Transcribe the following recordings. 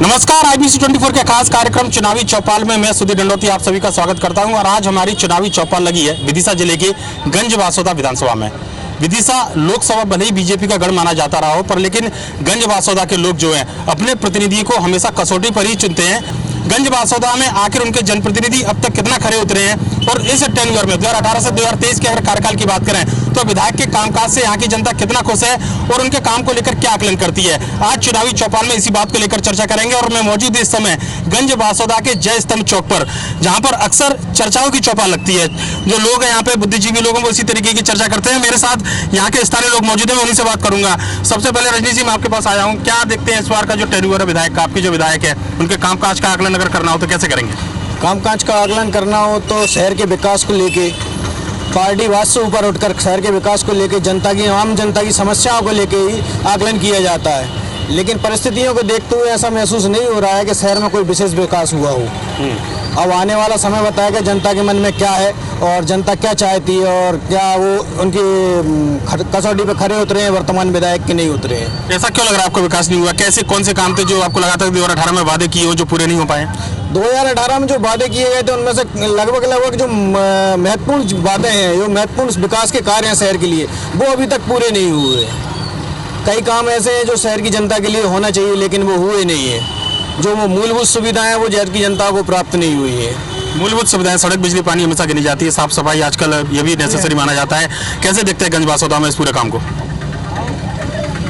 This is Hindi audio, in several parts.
नमस्कार, IBC 24 के खास कार्यक्रम चुनावी चौपाल में मैं सुधीर दंडोती आप सभी का स्वागत करता हूं। और आज हमारी चुनावी चौपाल लगी है विदिशा जिले के गंज बासोदा विधानसभा में। विदिशा लोकसभा भले ही बीजेपी का गढ़ माना जाता रहा हो, पर लेकिन गंज बासोदा के लोग जो हैं अपने प्रतिनिधि को हमेशा कसौटी पर ही चुनते हैं। गंज बासोदा में आखिर उनके जनप्रतिनिधि अब तक कितना खरे उतरे हैं, और इस टेन्योर में 2018 से 2023 के अगर कार्यकाल की बात करें तो विधायक के कामकाज से यहाँ की जनता कितना खुश है और उनके काम को लेकर क्या आकलन करती है। आज चुनावी चौपाल में इसी बात को लेकर चर्चा करेंगे। और मैं मौजूद इस समय गंज बासोदा के जय स्तंभ चौक पर, जहाँ पर अक्सर चर्चाओं की चौपाल लगती है। जो लोग हैं यहाँ पे बुद्धिजीवी लोगों को इसी तरीके की चर्चा करते हैं। मेरे साथ यहाँ के स्थानीय लोग मौजूद हैं, मैं उन्हीं से बात करूंगा। सबसे पहले रजनी जी, मैं आपके पास आया हूँ। क्या देखते हैं इस बार का जो टेन्योर है विधायक का, आपके जो विधायक है उनके कामकाज का आकलन अगर करना हो तो कैसे करेंगे? कामकाज का आकलन करना हो तो शहर के विकास को लेके पार्टीवाद से ऊपर उठकर शहर के विकास को लेके आम जनता की समस्याओं को लेके ही आकलन किया जाता है। लेकिन परिस्थितियों को देखते हुए ऐसा महसूस नहीं हो रहा है कि शहर में कोई विशेष विकास हुआ हो। अब आने वाला समय बताएगा जनता के मन में क्या है और जनता क्या चाहती है, और क्या वो उनकी कसौटी पे खरे उतरे हैं वर्तमान विधायक के नहीं उतरे हैं। ऐसा क्यों लग रहा है आपको विकास नहीं हुआ? कैसे कौन से काम थे जो आपको लगा था 2018 में वादे किए हो जो पूरे नहीं हो पाए? 2018 में जो वादे किए गए थे उनमें से लगभग जो महत्वपूर्ण बातें हैं, जो महत्वपूर्ण विकास के कार्य हैं शहर के लिए, वो अभी तक पूरे नहीं हुए। कई काम ऐसे हैं जो शहर की जनता के लिए होना चाहिए लेकिन वो हुए नहीं है। जो वो मूलभूत सुविधाएं वो शहर की जनता को प्राप्त नहीं हुई है। मूलभूत सुविधाएं, सड़क, बिजली, पानी हमेशा गिनी जाती है। साफ सफाई आजकल ये भी नेसेसरी माना जाता है। कैसे देखते हैं गंज बासोदा में इस पूरे काम को?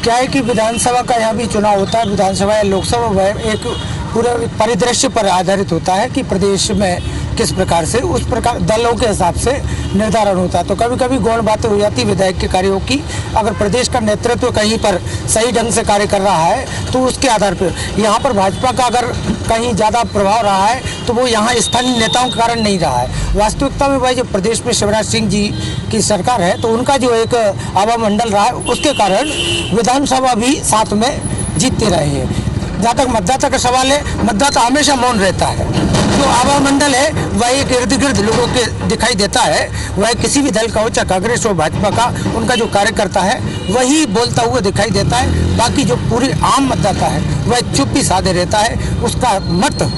क्या है कि विधानसभा का यहाँ भी चुनाव होता है। विधानसभा या लोकसभा एक पूरे परिदृश्य पर आधारित होता है कि प्रदेश में किस प्रकार से उस प्रकार दलों के हिसाब से निर्धारण होता है। तो कभी कभी गौण बातें हो जाती विधायक के कार्यों की। अगर प्रदेश का नेतृत्व कहीं पर सही ढंग से कार्य कर रहा है तो उसके आधार पर यहाँ पर भाजपा का अगर कहीं ज़्यादा प्रभाव रहा है तो वो यहाँ स्थानीय नेताओं के कारण नहीं रहा है। वास्तविकता में भाई जो प्रदेश में शिवराज सिंह जी की सरकार है तो उनका जो एक आभा मंडल रहा है उसके कारण विधानसभा भी साथ में जीतते रहे हैं। जहाँ तक मतदाता का सवाल है, मतदाता हमेशा मौन रहता है। जो आभा मंडल है वह एक इर्द गिर्द लोगों के दिखाई देता है। वह किसी भी दल का हो, चाहे कांग्रेस हो भाजपा का, उनका जो कार्यकर्ता है वही बोलता हुआ दिखाई देता है। बाकी जो पूरी आम मतदाता है वह चुप्पी साधे रहता है, उसका मत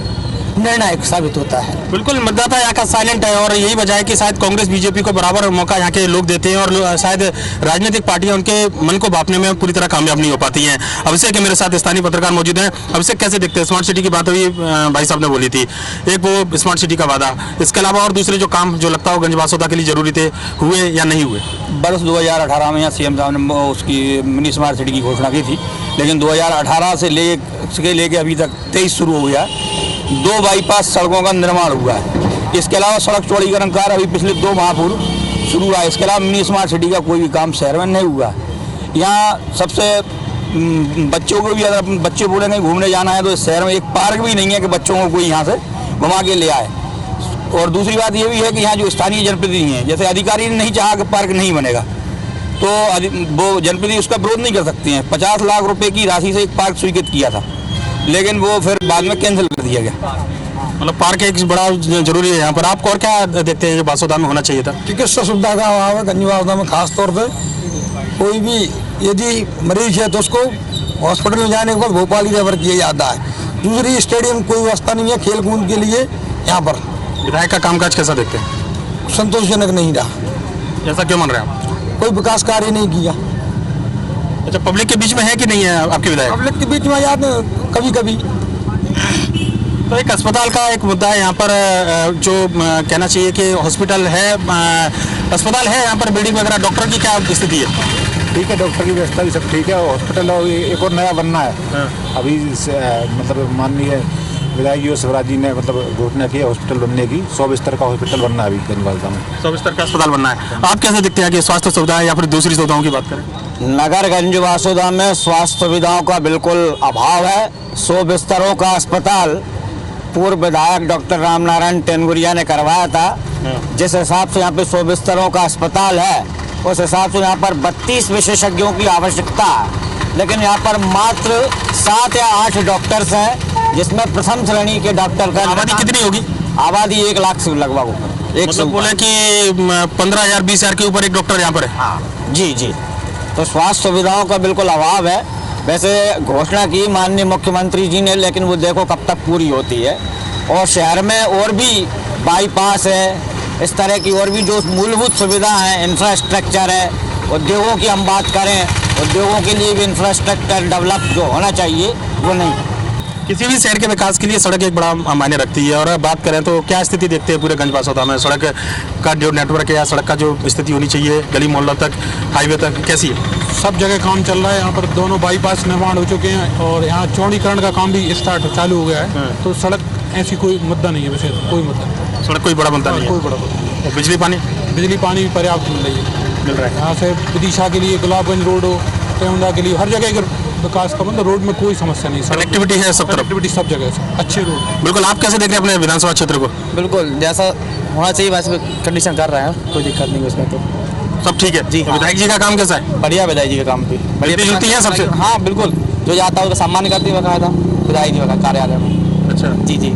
निर्णायक साबित होता है। बिल्कुल, मतदाता यहाँ का साइलेंट है और यही वजह है कि शायद कांग्रेस बीजेपी को बराबर मौका यहाँ के लोग देते हैं और शायद राजनीतिक पार्टियां उनके मन को भांपने में पूरी तरह कामयाब नहीं हो पाती हैं। अभिषेक के मेरे साथ स्थानीय पत्रकार मौजूद हैं। अभिषेक, कैसे देखते हैं स्मार्ट सिटी की बात हुई, भाई साहब ने बोली थी, एक वो स्मार्ट सिटी का वादा, इसके अलावा और दूसरे जो काम जो लगता हो गंज बासोदा के लिए जरूरी थे, हुए या नहीं हुए? वर्ष 2018 में यहाँ CM साहब ने उसकी मिनी स्मार्ट सिटी की घोषणा की थी, लेकिन 2018 से लेके अभी तक 23 शुरू हो गया। 2 बाईपास सड़कों का निर्माण हुआ है। इसके अलावा सड़क चौड़ीकरण कार्य अभी पिछले 2 माह पूर्व शुरू हुआ है। इसके अलावा मिनी स्मार्ट सिटी का कोई भी काम शहर में नहीं हुआ। यहाँ सबसे बच्चों को भी, अगर बच्चे बोलेंगे घूमने जाना है तो इस शहर में एक पार्क भी नहीं है कि बच्चों को कोई यहाँ से घुमा के ले आए। और दूसरी बात ये भी है कि यहाँ जो स्थानीय जनप्रतिनिधि हैं, जैसे अधिकारी ने नहीं चाहा कि पार्क नहीं बनेगा तो वो जनप्रतिनिधि उसका विरोध नहीं कर सकते हैं। 50 लाख रुपए की राशि से एक पार्क स्वीकृत किया था, लेकिन वो फिर बाद में कैंसिल कर दिया गया। मतलब पार्क एक बड़ा जरूरी है यहाँ पर। आपको और क्या देखते हैं जो बासोदा में होना चाहिए था? चिकित्सा सुविधा का अभाव है गंज बासोदा में। खास तौर पे कोई भी यदि मरीज है तो उसको हॉस्पिटल में जाने के बाद भोपाल ही रेफर किया जाता है। दूसरी स्टेडियम कोई व्यवस्था नहीं है खेल कूद के लिए यहाँ पर। विधायक का कामकाज कैसा देखते हैं? संतोषजनक नहीं रहा। ऐसा क्यों मान रहे हैं आप? कोई विकास कार्य नहीं किया। अच्छा, पब्लिक के बीच में है कि नहीं है आपके विधायक? पब्लिक के बीच में जाते कभी कभी। तो एक अस्पताल का एक मुद्दा है यहाँ पर, जो कहना चाहिए कि हॉस्पिटल है, अस्पताल है यहाँ पर, बिल्डिंग वगैरह, डॉक्टर की क्या स्थिति है? ठीक है, डॉक्टर की व्यवस्था भी सब ठीक है। हॉस्पिटल एक और नया बनना है। अभी मतलब माननीय विधायक जी शिवराज जी ने मतलब घोषणा की हॉस्पिटल बनने की। 100 बिस्तर का हॉस्पिटल बनना है अभी गंज बासोदा में। 100 बिस्तर का अस्पताल बनना है। आप कैसे देखते हैं कि स्वास्थ्य सुविधाएं या फिर दूसरी सुविधाओं की बात करें? नगर गंज बासोदा में स्वास्थ्य सुविधाओं का बिल्कुल अभाव है। 100 बिस्तरों का अस्पताल पूर्व विधायक डॉक्टर रामनारायण टेनगुरिया ने करवाया था। जिस हिसाब से यहाँ पे 100 बिस्तरों का अस्पताल है उस हिसाब से यहाँ पर 32 विशेषज्ञों की आवश्यकता है, लेकिन यहाँ पर मात्र 7 या 8 डॉक्टर्स हैं, जिसमें प्रथम श्रेणी के डॉक्टर का। आबादी कितनी होगी? आबादी 1 लाख से लगभग ऊपर। मतलब बोले कि 15,000 20,000 के ऊपर एक डॉक्टर यहाँ पर है। हाँ जी। तो स्वास्थ्य सुविधाओं का बिल्कुल अभाव है। वैसे घोषणा की माननीय मुख्यमंत्री जी ने, लेकिन वो देखो कब तक पूरी होती है। और शहर में और भी बाईपास है, इस तरह की और भी जो मूलभूत सुविधा हैं, इंफ्रास्ट्रक्चर है, उद्योगों की हम बात करें, उद्योगों के लिए भी इंफ्रास्ट्रक्चर डेवलप जो होना चाहिए वो नहीं। किसी भी शहर के विकास के लिए सड़क एक बड़ा मायने रखती है। और बात करें तो क्या स्थिति देखते हैं पूरे गंज बासोदा में? सड़क का जो नेटवर्क है या सड़क का जो स्थिति होनी चाहिए गली मोहल्लों तक, हाईवे तक, कैसी है? सब जगह काम चल रहा है। यहाँ पर दोनों बाईपास निर्माण हो चुके हैं और यहाँ चौड़ीकरण का काम भी चालू हो गया है। तो सड़क ऐसी कोई मुद्दा नहीं है, वैसे कोई मुद्दा नहीं। सड़क कोई बड़ा मुद्दा नहीं है? कोई बड़ा मुद्दा नहीं। और बिजली पानी भी पर्याप्त मिल मिल रहा है। यहाँ से विदिशा के लिए, गुलाबगंज रोड हो, टेमुंडा के लिए, हर जगह अगर विकास का मतलब रोड में कोई समस्या नहीं। कनेक्टिविटी है सब तरफ, कनेक्टिविटी सब जगह से अच्छे रोड। बिल्कुल। आप कैसे देख रहे हैं अपने विधानसभा क्षेत्र को? बिल्कुल जैसा होना चाहिए वैसे कंडीशन कर रहे हैं, कोई दिक्कत नहीं उसमें। तो सब ठीक है जी। तो विधायक जी का काम कैसा है? बढ़िया विधायक जी का काम भी मिलती जुलती है सबसे? हाँ बिल्कुल, जो जाता है उसका सम्मान करती है बकायदा विधायक जी का कार्यालय में। अच्छा जी जी।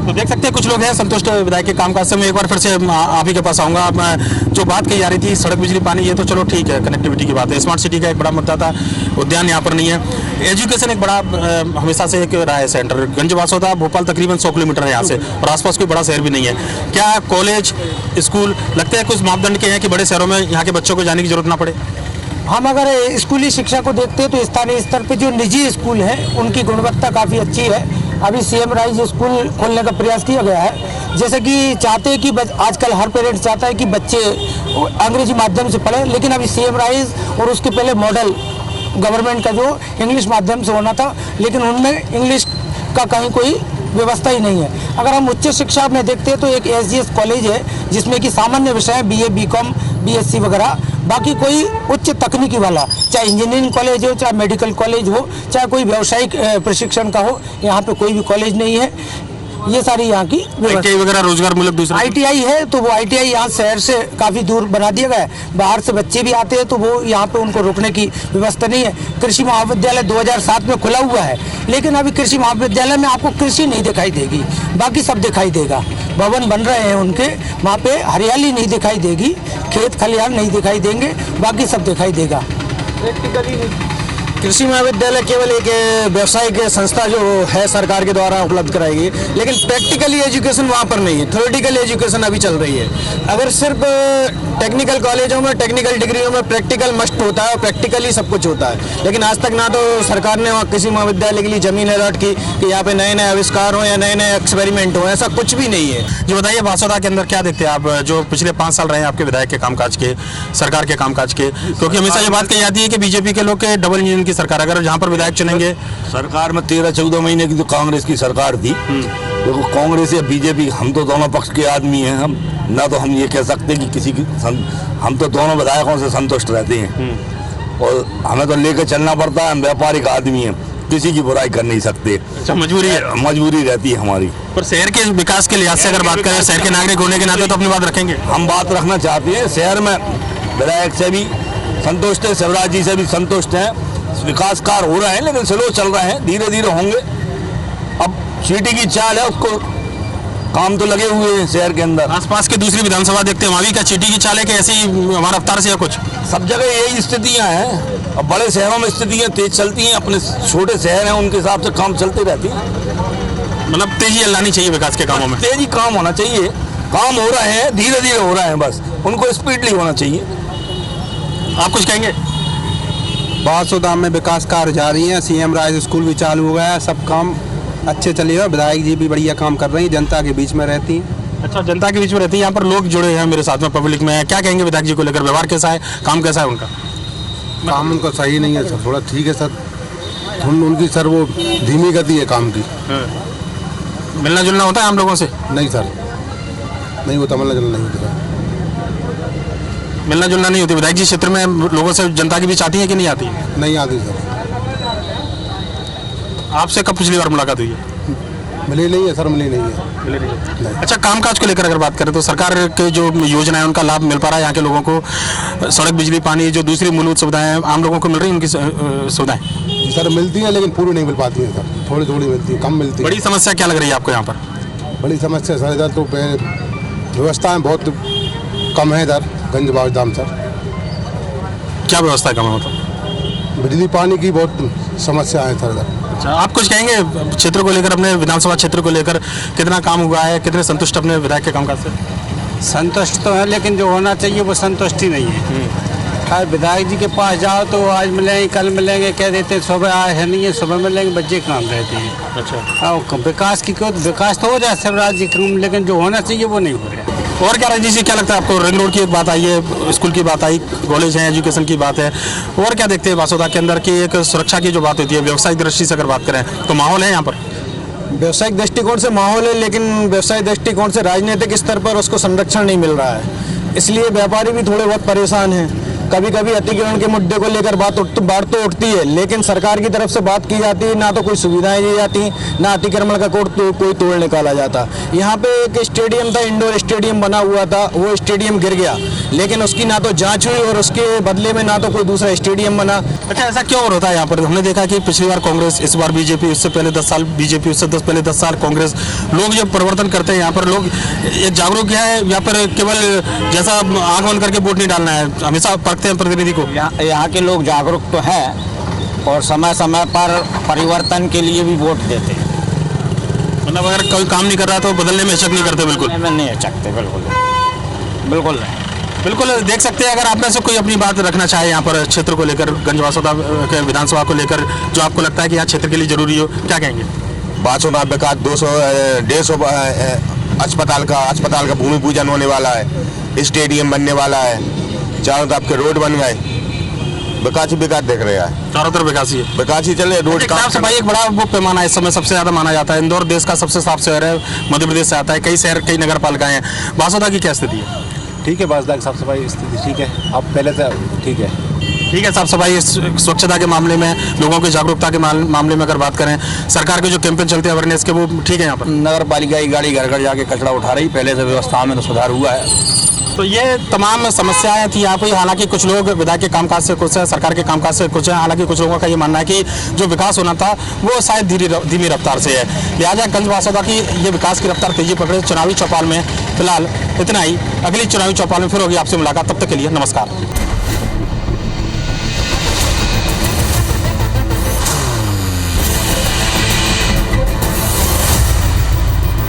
तो देख सकते हैं कुछ लोग हैं संतुष्ट विधायक के कामकाज से। मैं एक बार फिर से आप ही के पास आऊँगा। जो बात कही जा रही थी सड़क, बिजली, पानी, ये तो चलो ठीक है, कनेक्टिविटी की बात है। स्मार्ट सिटी का एक बड़ा मुद्दा था, उद्यान यहाँ पर नहीं है। एजुकेशन एक बड़ा हमेशा से एक रहा है सेंटर। गंज बासोदा भोपाल तकरीबन 100 किलोमीटर है यहाँ से और आसपास कोई बड़ा शहर भी नहीं है। क्या कॉलेज, स्कूल लगता है कुछ मापदंड के हैं कि बड़े शहरों में यहाँ के बच्चों को जाने की जरूरत ना पड़े? हम अगर स्कूली शिक्षा को देखते हैं तो स्थानीय स्तर पे जो निजी स्कूल हैं उनकी गुणवत्ता काफ़ी अच्छी है। अभी सीएम राइज स्कूल खोलने का प्रयास किया गया है। जैसे कि चाहते हैं कि आजकल हर पेरेंट्स चाहता है कि बच्चे अंग्रेजी माध्यम से पढ़ें, लेकिन अभी सीएम राइज और उसके पहले मॉडल गवर्नमेंट का जो इंग्लिश माध्यम से होना था, लेकिन उनमें इंग्लिश का कहीं कोई व्यवस्था ही नहीं है। अगर हम उच्च शिक्षा में देखते हैं तो एक एसजीएस कॉलेज है जिसमें कि सामान्य विषय बीए, बीकॉम, बीएससी वगैरह, बाकी कोई उच्च तकनीकी वाला, चाहे इंजीनियरिंग कॉलेज हो, चाहे मेडिकल कॉलेज हो, चाहे कोई व्यावसायिक प्रशिक्षण का हो, यहाँ पे कोई भी कॉलेज नहीं है। ये सारी यहाँ की ITI वगैरह रोजगार मूलक दूसरा ITI है, तो वो ITI यहाँ शहर से काफ़ी दूर बना दिया गया है। बाहर से बच्चे भी आते हैं तो वो यहाँ पे उनको रोकने की व्यवस्था नहीं है। कृषि महाविद्यालय 2007 में खुला हुआ है, लेकिन अभी कृषि महाविद्यालय में आपको कृषि नहीं दिखाई देगी, बाकी सब दिखाई देगा। भवन बन रहे हैं उनके, वहाँ पे हरियाली नहीं दिखाई देगी, खेत खलिहान नहीं दिखाई देंगे, बाकी सब दिखाई देगा। कृषि महाविद्यालय केवल एक व्यवसायिक संस्था जो है सरकार के द्वारा उपलब्ध कराएगी, लेकिन प्रैक्टिकली एजुकेशन वहाँ पर नहीं है। थ्योरेटिकल एजुकेशन अभी चल रही है। अगर सिर्फ टेक्निकल कॉलेजों में, टेक्निकल डिग्रियों में प्रैक्टिकल मस्ट होता है और प्रैक्टिकली सब कुछ होता है, लेकिन आज तक ना तो सरकार ने वहाँ कृषि महाविद्यालय के लिए जमीन अलॉट की कि यहाँ पे नए नए आविष्कार हो या नए नए एक्सपेरिमेंट हो, ऐसा कुछ भी नहीं है। जो बताइए बासोदा के अंदर क्या देखते हैं आप, जो पिछले 5 साल रहे हैं आपके विधायक के कामकाज के, सरकार के कामकाज के? क्योंकि हमेशा ये बात कही जाती है कि बीजेपी के लोग के डबल इंजन की सरकार, अगर जहाँ पर विधायक चुनेंगे। सरकार में 13-14 महीने की तो कांग्रेस की सरकार थी। देखो कांग्रेस या बीजेपी, हम तो दोनों पक्ष के आदमी हैं। हम ना तो हम ये कह सकते कि किसी की हम तो दोनों विधायकों से संतुष्ट रहते हैं और हमें तो लेकर चलना पड़ता है। हम व्यापारिक आदमी हैं, किसी की बुराई कर नहीं सकते। अच्छा, मजबूरी है? मजबूरी रहती है हमारी। पर शहर के विकास के लिहाज से अगर बात करें, शहर के नागरिक होने के नाते तो अपनी बात रखेंगे। हम बात रखना चाहते हैं, शहर में विधायक से भी संतुष्ट है, शिवराज जी से भी संतुष्ट हैं। विकास कार्य हो रहे हैं लेकिन स्लो चल रहे हैं, धीरे धीरे होंगे। अब चीटी की चाल है, उसको काम तो लगे हुए हैं शहर के अंदर। आसपास की दूसरी विधानसभा देखते हैं, वहाँ भी क्या चीटी की चाल है कि ऐसी हमारा रफ्तार से या कुछ? सब जगह यही स्थितियां हैं। अब बड़े शहरों में स्थितियां तेज चलती हैं, अपने छोटे शहर हैं उनके हिसाब से काम चलते रहते हैं। मतलब तेजी लानी चाहिए विकास के कामों में? तेजी काम होना चाहिए, काम हो रहे हैं, धीरे धीरे हो रहे हैं, बस उनको स्पीडली होना चाहिए। आप कुछ कहेंगे? बासोदा में विकास कार्य जारी हैं, सीएम राइज स्कूल भी चालू हो गया है, सब काम अच्छे चले हुए। विधायक जी भी बढ़िया काम कर रही हैं, जनता के बीच में रहती हैं। अच्छा, जनता के बीच में रहती है। यहाँ पर लोग जुड़े हैं मेरे साथ में, पब्लिक में। क्या कहेंगे विधायक जी को लेकर? व्यवहार कैसा है, काम कैसा है उनका? काम उनका सही नहीं है सर, थोड़ा ठीक है सर। उनकी सर वो धीमी गति है काम की। मिलना जुलना होता है आम लोगों से? नहीं सर, नहीं होता, मिलना जुलना नहीं होता। मिलना जुलना नहीं होती विधायक जी क्षेत्र में लोगों से, जनता के बीच आती है कि नहीं आती? नहीं आती सर। आपसे कब पिछली बार मुलाकात हुई है? मिली नहीं है सर, मिली नहीं है। नहीं। अच्छा, कामकाज को लेकर अगर बात करें तो सरकार के जो योजना है उनका लाभ मिल पा रहा है यहाँ के लोगों को? सड़क, बिजली, पानी, जो दूसरी मूलभूत सुविधाएं हैं आम लोगों को मिल रही हैं उनकी सुविधाएं? सर मिलती हैं लेकिन पूरी नहीं मिल पाती हैं सर, थोड़ी थोड़ी मिलती है, कम मिलती है। बड़ी समस्या क्या लग रही है आपको यहाँ पर? बड़ी समस्या सर इधर तो व्यवस्थाएँ बहुत कम है इधर गंज बासोदा में सर। क्या व्यवस्था कम है मतलब? बिजली पानी की बहुत समस्या है सर। अच्छा, आप कुछ कहेंगे क्षेत्र को लेकर, अपने विधानसभा क्षेत्र को लेकर कितना काम हुआ है, कितने संतुष्ट अपने विधायक के कामकाज से? संतुष्ट तो है, लेकिन जो होना चाहिए वो संतुष्टि नहीं है। खैर विधायक जी के पास जाओ तो आज मिलेंगे कल मिलेंगे कह देते, सुबह आए है नहीं है, सुबह मिलेंगे, बच्चे काम रहते हैं। अच्छा, विकास की क्यों, विकास तो हो जाए शिवराज जी काम, लेकिन जो होना चाहिए वो नहीं हो रहा। और क्या रंजीत जी, क्या लगता है आपको? रिंग रोड की एक बात आई है, स्कूल की बात आई, कॉलेज है, एजुकेशन की बात है, और क्या देखते हैं बासोदा के अंदर की एक सुरक्षा की जो बात होती है, व्यवसायिक दृष्टि से अगर बात करें तो माहौल है यहाँ पर? व्यवसायिक दृष्टिकोण से माहौल है, लेकिन व्यवसायिक दृष्टिकोण से राजनीतिक स्तर पर उसको संरक्षण नहीं मिल रहा है, इसलिए व्यापारी भी थोड़े बहुत परेशान हैं। कभी कभी अतिक्रमण के मुद्दे को लेकर बात तो उठती है, लेकिन सरकार की तरफ से बात की जाती है, ना तो कोई सुविधाएं दी जाती, ना अतिक्रमण का कोई तोड़ निकाला जाता। यहाँ पे एक स्टेडियम था, इंडोर स्टेडियम बना हुआ था, वो स्टेडियम गिर गया, लेकिन उसकी ना तो जांच हुई और उसके बदले में ना तो कोई दूसरा स्टेडियम बना। अच्छा, ऐसा क्यों होता है यहाँ पर? हमने देखा कि पिछली बार कांग्रेस, इस बार बीजेपी, उससे पहले 10 साल बीजेपी, उससे पहले 10 साल कांग्रेस। लोग जब परिवर्तन करते हैं यहाँ पर, लोग ये जागरूक है या फिर केवल जैसा आंख बंद करके वोट नहीं डालना है, हमेशा परखते हैं प्रतिनिधि को? यहाँ के लोग जागरूक तो हैं और समय समय पर परिवर्तन के लिए भी वोट देते हैं। मतलब अगर कोई काम नहीं कर रहा तो बदलने में हिचक नहीं करते? बिल्कुल नहीं हिचकते, बिल्कुल बिल्कुल नहीं। बिल्कुल देख सकते हैं। अगर आप में से कोई अपनी बात रखना चाहे यहाँ पर क्षेत्र को लेकर, गंज बासोदा के विधानसभा को लेकर, जो आपको लगता है कि यहाँ क्षेत्र के लिए जरूरी हो, क्या कहेंगे? बासोदा विकास 200-150 अस्पताल का भूमि पूजन होने वाला है, स्टेडियम बनने वाला है, चारों तरफ के रोड बन गए, विकास ही विकास देख रहे हैं, चारों तरफ विकास ही है, विकास ही चले। रोड साफ सफाई एक बड़ा वो पैमाना है, इस समय सबसे ज्यादा माना जाता है। इंदौर देश का सबसे साफ शहर है, मध्य प्रदेश से आता है, कई शहर कई नगर पालिकाएं हैं। बासोदा की क्या स्थिति है? ठीक है, बासोदा की साफ सफाई स्थिति ठीक है, अब पहले से ठीक है। ठीक है, साफ सफाई, स्वच्छता के मामले में, लोगों की जागरूकता के मामले में अगर बात करें, सरकार के जो कैंपेन चलते हैं अवेयरनेस के, वो ठीक है यहाँ पर? नगर पालिका की गाड़ी घर घर जाके कचरा उठा रही, पहले से व्यवस्था में तो सुधार हुआ है। तो ये तमाम समस्याएं थी यहाँ पे। हालांकि कुछ लोग विधायक के कामकाज से खुश है, सरकार के कामकाज से खुश है, हालांकि कुछ लोगों का ये मानना है कि जो विकास होना था वो शायद धीमी रफ्तार से है। लिहाजा गंज बासोदा की ये विकास की रफ्तार तेजी पकड़े। चुनावी चौपाल में फिलहाल इतना ही। अगली चुनावी चौपाल में फिर होगी आपसे मुलाकात, तब तक के लिए नमस्कार।